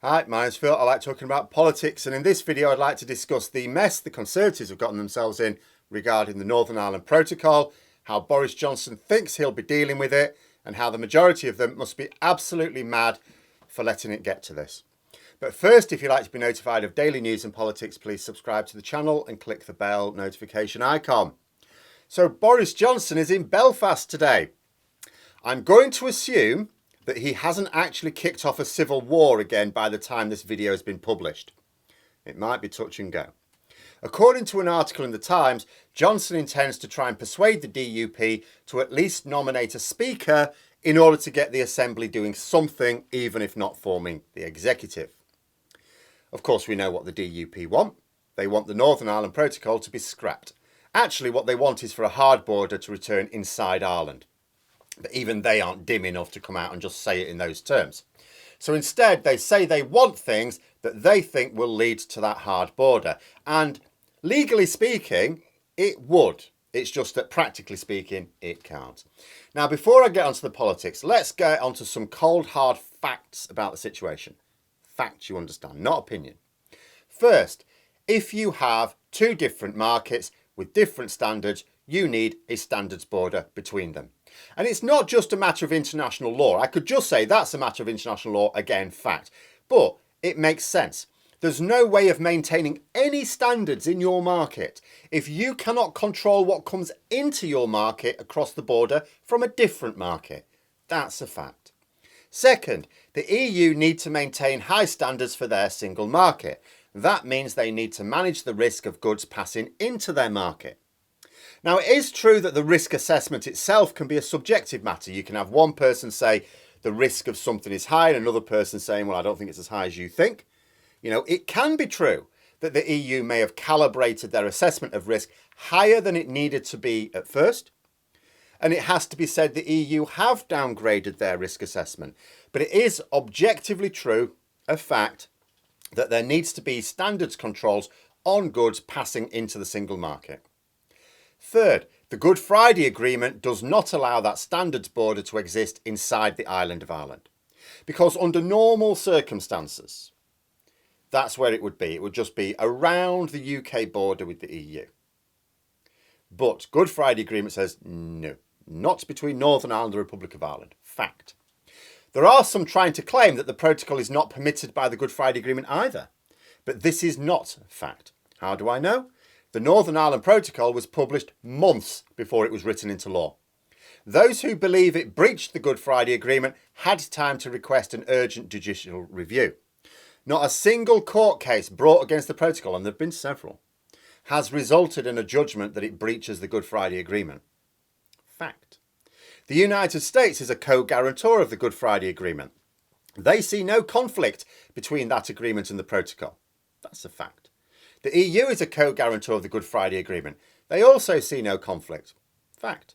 Hi, my name's Phil. I like talking about politics, and in this video I'd like to discuss the mess the Conservatives have gotten themselves in regarding the Northern Ireland Protocol, how Boris Johnson thinks he'll be dealing with it, and how the majority of them must be absolutely mad for letting it get to this. But first, if you'd like to be notified of daily news and politics, please subscribe to the channel and click the bell notification icon. So Boris Johnson is in Belfast today. I'm going to assume that he hasn't actually kicked off a civil war again by the time this video has been published. It might be touch and go. According to an article in the Times, Johnson intends to try and persuade the DUP to at least nominate a speaker in order to get the Assembly doing something, even if not forming the executive. Of course, we know what the DUP want. They want the Northern Ireland Protocol to be scrapped. Actually, what they want is for a hard border to return inside Ireland. But even they aren't dim enough to come out and just say it in those terms. So instead, they say they want things that they think will lead to that hard border. And legally speaking, it would. It's just that practically speaking, it can't. Now, before I get onto the politics, let's get onto some cold, hard facts about the situation. Facts, you understand, not opinion. First, if you have two different markets with different standards, you need a standards border between them. And it's not just a matter of international law. I could just say that's a matter of international law, again, fact. But it makes sense. There's no way of maintaining any standards in your market if you cannot control what comes into your market across the border from a different market. That's a fact. Second, the EU need to maintain high standards for their single market. That means they need to manage the risk of goods passing into their market. Now, it is true that the risk assessment itself can be a subjective matter. You can have one person say the risk of something is high and another person saying, well, I don't think it's as high as you think. You know, it can be true that the EU may have calibrated their assessment of risk higher than it needed to be at first. And it has to be said the EU have downgraded their risk assessment. But it is objectively true, a fact, that there needs to be standards controls on goods passing into the single market. Third, the Good Friday Agreement does not allow that standards border to exist inside the island of Ireland. Because under normal circumstances, that's where it would be. It would just be around the UK border with the EU. But Good Friday Agreement says no, not between Northern Ireland and the Republic of Ireland. Fact. There are some trying to claim that the protocol is not permitted by the Good Friday Agreement either. But this is not fact. How do I know? The Northern Ireland Protocol was published months before it was written into law. Those who believe it breached the Good Friday Agreement had time to request an urgent judicial review. Not a single court case brought against the protocol, and there have been several, has resulted in a judgment that it breaches the Good Friday Agreement. Fact. The United States is a co-guarantor of the Good Friday Agreement. They see no conflict between that agreement and the protocol. That's a fact. The EU is a co-guarantor of the Good Friday Agreement. They also see no conflict. Fact.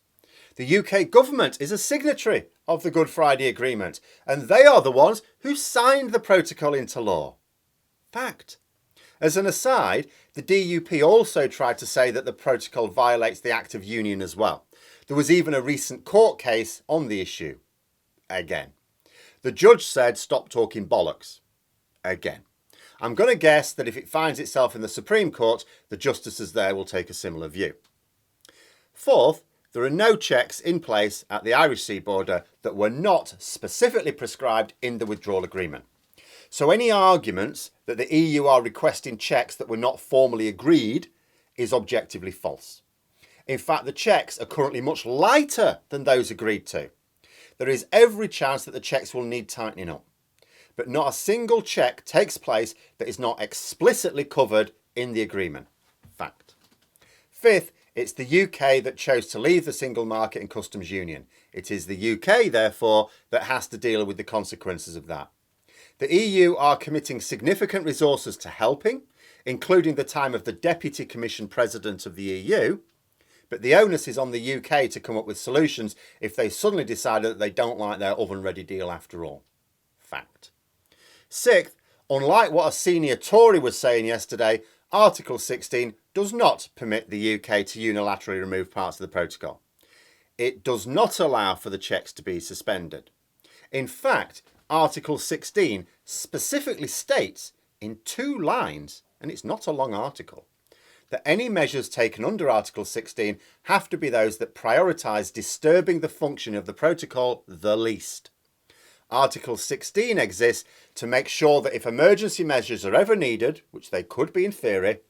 The UK government is a signatory of the Good Friday Agreement, and they are the ones who signed the protocol into law. Fact. As an aside, the DUP also tried to say that the protocol violates the Act of Union as well. There was even a recent court case on the issue. Again. The judge said, stop talking bollocks. Again. I'm going to guess that if it finds itself in the Supreme Court, the justices there will take a similar view. Fourth, there are no checks in place at the Irish Sea border that were not specifically prescribed in the withdrawal agreement. So any arguments that the EU are requesting checks that were not formally agreed is objectively false. In fact, the checks are currently much lighter than those agreed to. There is every chance that the checks will need tightening up. But not a single check takes place that is not explicitly covered in the agreement. Fact. Fifth, it's the UK that chose to leave the single market and customs union. It is the UK, therefore, that has to deal with the consequences of that. The EU are committing significant resources to helping, including the time of the Deputy Commission President of the EU, but the onus is on the UK to come up with solutions if they suddenly decide that they don't like their oven-ready deal after all. Fact. Sixth, unlike what a senior Tory was saying yesterday, Article 16 does not permit the UK to unilaterally remove parts of the protocol. It does not allow for the checks to be suspended. In fact, Article 16 specifically states in 2 lines, and it's not a long article, that any measures taken under Article 16 have to be those that prioritise disturbing the function of the protocol the least. Article 16 exists to make sure that if emergency measures are ever needed, which they could be in theory,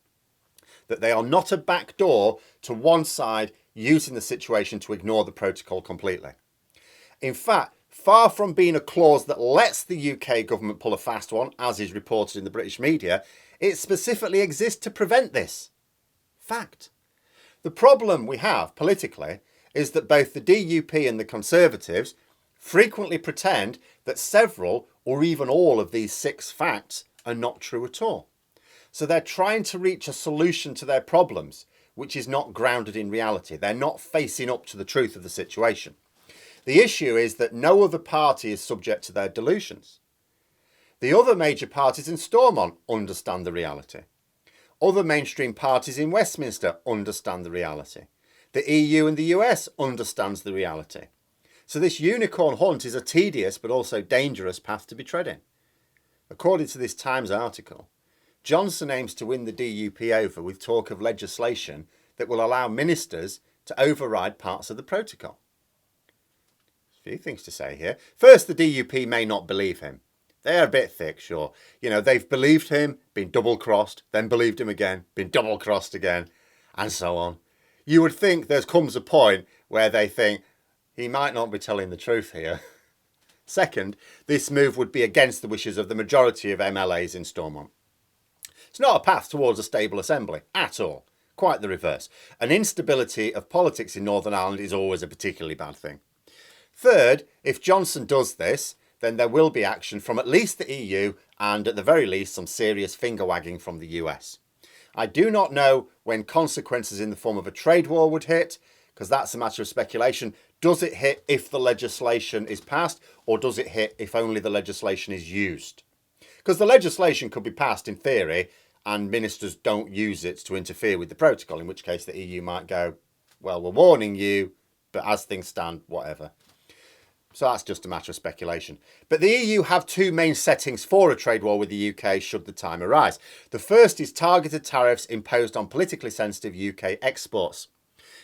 that they are not a backdoor to one side using the situation to ignore the protocol completely. In fact, far from being a clause that lets the UK government pull a fast one, as is reported in the British media, it specifically exists to prevent this. Fact. The problem we have politically is that both the DUP and the Conservatives frequently pretend that several or even all of these 6 facts are not true at all. So they're trying to reach a solution to their problems, which is not grounded in reality. They're not facing up to the truth of the situation. The issue is that no other party is subject to their delusions. The other major parties in Stormont understand the reality. Other mainstream parties in Westminster understand the reality. The EU and the US understands the reality. So this unicorn hunt is a tedious but also dangerous path to be treading. According to this Times article, Johnson aims to win the DUP over with talk of legislation that will allow ministers to override parts of the protocol. A few things to say here. First, the DUP may not believe him. They're a bit thick, sure. You know, they've believed him, been double-crossed, then believed him again, been double-crossed again, and so on. You would think there comes a point where they think, he might not be telling the truth here. Second, this move would be against the wishes of the majority of MLAs in Stormont. It's not a path towards a stable assembly, at all. Quite the reverse. An instability of politics in Northern Ireland is always a particularly bad thing. Third, if Johnson does this, then there will be action from at least the EU and at the very least some serious finger wagging from the US. I do not know when consequences in the form of a trade war would hit, because that's a matter of speculation. Does it hit if the legislation is passed, or does it hit if only the legislation is used? Because the legislation could be passed in theory and ministers don't use it to interfere with the protocol, in which case the EU might go, well, we're warning you, but as things stand, whatever. So that's just a matter of speculation. But the EU have 2 main settings for a trade war with the UK should the time arise. The first is targeted tariffs imposed on politically sensitive UK exports.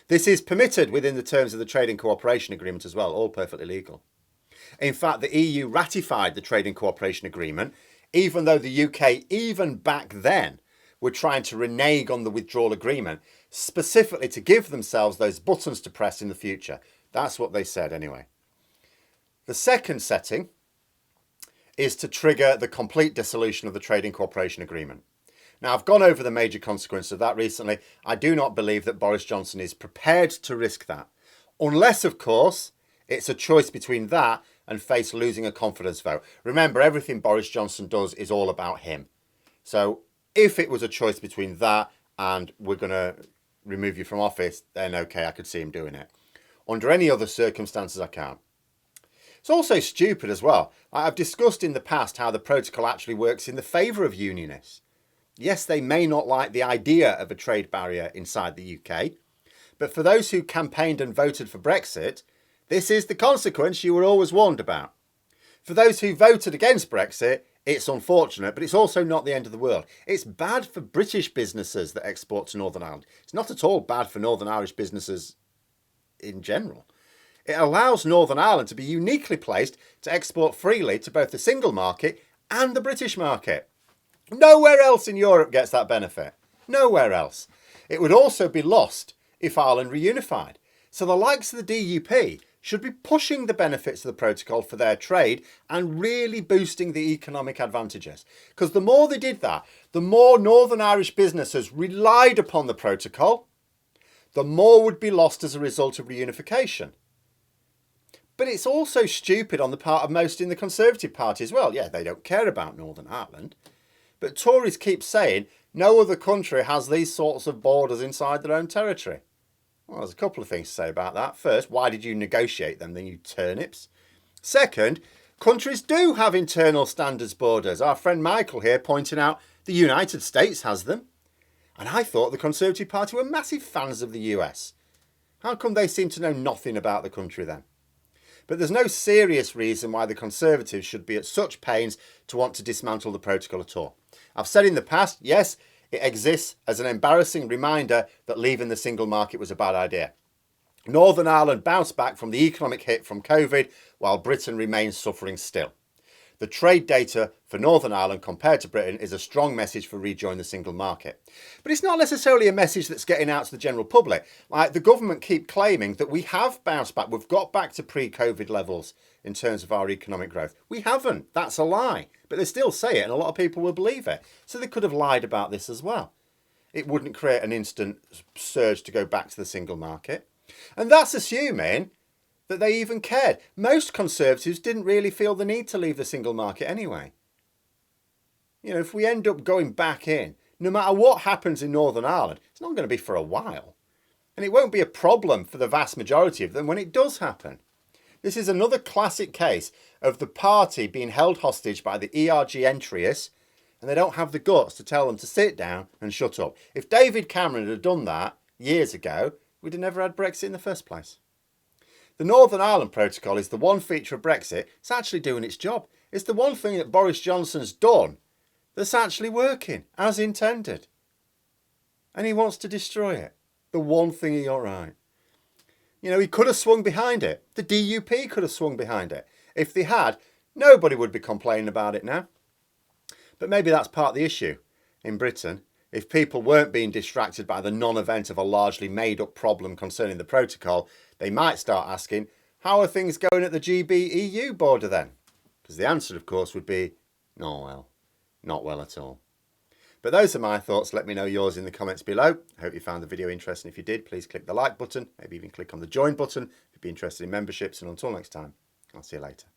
This is permitted within the terms of the Trade and Cooperation Agreement as well, all perfectly legal. In fact, the EU ratified the Trade and Cooperation Agreement, even though the UK, even back then, were trying to renege on the withdrawal agreement, specifically to give themselves those buttons to press in the future. That's what they said anyway. The second setting is to trigger the complete dissolution of the Trade and Cooperation Agreement. Now, I've gone over the major consequences of that recently. I do not believe that Boris Johnson is prepared to risk that. Unless, of course, it's a choice between that and face losing a confidence vote. Remember, everything Boris Johnson does is all about him. So if it was a choice between that and we're going to remove you from office, then okay, I could see him doing it. Under any other circumstances, I can't. It's also stupid as well. I've discussed in the past how the protocol actually works in the favour of unionists. Yes, they may not like the idea of a trade barrier inside the UK, but for those who campaigned and voted for Brexit, this is the consequence you were always warned about. For those who voted against Brexit, it's unfortunate, but it's also not the end of the world. It's bad for British businesses that export to Northern Ireland. It's not at all bad for Northern Irish businesses in general. It allows Northern Ireland to be uniquely placed to export freely to both the single market and the British market. Nowhere else in Europe gets that benefit. Nowhere else. It would also be lost if Ireland reunified. So the likes of the DUP should be pushing the benefits of the protocol for their trade and really boosting the economic advantages. Because the more they did that, the more Northern Irish businesses relied upon the protocol, the more would be lost as a result of reunification. But it's also stupid on the part of most in the Conservative Party as well. Yeah, they don't care about Northern Ireland. But Tories keep saying no other country has these sorts of borders inside their own territory. Well, there's a couple of things to say about that. First, why did you negotiate them then, you turnips? Second, countries do have internal standards borders. Our friend Michael here pointing out the United States has them. And I thought the Conservative Party were massive fans of the US. How come they seem to know nothing about the country then? But there's no serious reason why the Conservatives should be at such pains to want to dismantle the protocol at all. I've said in the past, yes, it exists as an embarrassing reminder that leaving the single market was a bad idea. Northern Ireland bounced back from the economic hit from COVID, while Britain remains suffering still. The trade data for Northern Ireland compared to Britain is a strong message for rejoining the single market. But it's not necessarily a message that's getting out to the general public. Like, the government keep claiming that we have bounced back. We've got back to pre-COVID levels in terms of our economic growth. We haven't. That's a lie. But they still say it, and a lot of people will believe it. So they could have lied about this as well. It wouldn't create an instant surge to go back to the single market. And that's assuming that they even cared. Most Conservatives didn't really feel the need to leave the single market anyway. You know, if we end up going back in, no matter what happens in Northern Ireland, it's not going to be for a while. And it won't be a problem for the vast majority of them when it does happen. This is another classic case of the party being held hostage by the ERG entryists, and they don't have the guts to tell them to sit down and shut up. If David Cameron had done that years ago, we'd have never had Brexit in the first place. The Northern Ireland Protocol is the one feature of Brexit that's actually doing its job. It's the one thing that Boris Johnson's done that's actually working as intended. And he wants to destroy it. The one thing he got right. You know, he could have swung behind it. The DUP could have swung behind it. If they had, nobody would be complaining about it now. But maybe that's part of the issue in Britain. If people weren't being distracted by the non-event of a largely made-up problem concerning the protocol, they might start asking, how are things going at the GB-EU border then? Because the answer, of course, would be, oh well, not well at all. But those are my thoughts. Let me know yours in the comments below. I hope you found the video interesting. If you did, please click the like button. Maybe even click on the join button if you'd be interested in memberships. And until next time, I'll see you later.